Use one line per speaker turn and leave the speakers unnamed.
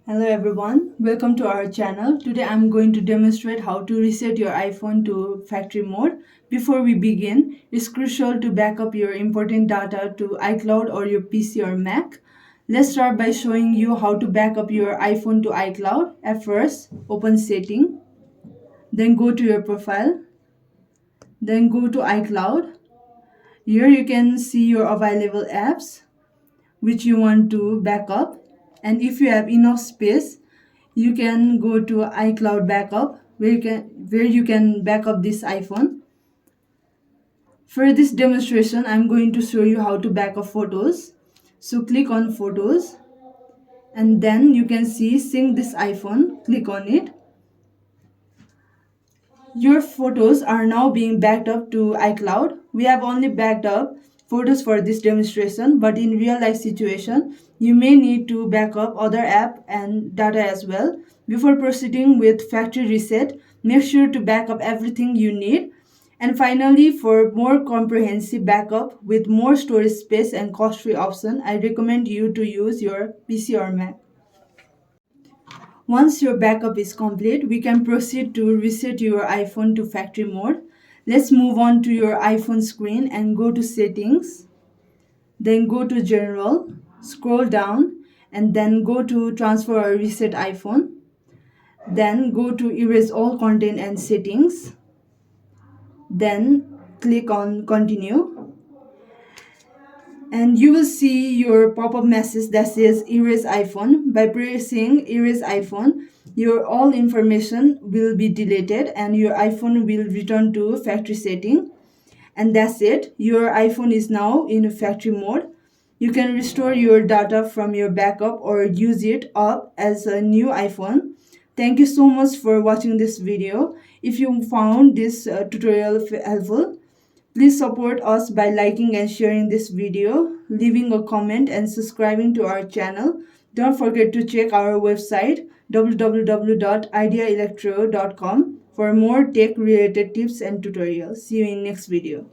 Hello everyone, welcome to our channel. Today I'm going to demonstrate how to reset your iPhone to factory mode. Before we begin, it's crucial to back up your important data to iCloud or your PC or Mac. Let's start by showing you how to back up your iPhone to iCloud. At first, open Setting, then go to your profile, then go to iCloud. Here you can see your available apps which you want to back up, and if you have enough space you can go to iCloud backup where you can back up this iPhone. For this demonstration I'm going to show you how to back up photos. So click on photos and then you can see sync this iPhone. Click on it. Your photos are now being backed up to iCloud. We have only backed up photos for this demonstration, but in real life situation, you may need to back up other app and data as well. Before proceeding with factory reset, make sure to back up everything you need. And finally, for more comprehensive backup with more storage space and cost-free option, I recommend you to use your PC or Mac. Once your backup is complete, we can proceed to reset your iPhone to factory mode. Let's move on to your iPhone screen and go to Settings, then go to General, scroll down, and then go to Transfer or Reset iPhone. Then go to Erase all content and settings. Then click on Continue. And you will see your pop-up message that says erase iPhone. By pressing erase iPhone, your all information will be deleted and your iPhone will return to factory setting. And that's it. Your iPhone is now in factory mode. You can restore your data from your backup or use it up as a new iPhone. Thank you so much for watching this video. If you found this tutorial helpful, please support us by liking and sharing this video, leaving a comment and subscribing to our channel. Don't forget to check our website www.ideaelectro.com for more tech related tips and tutorials. See you in next video.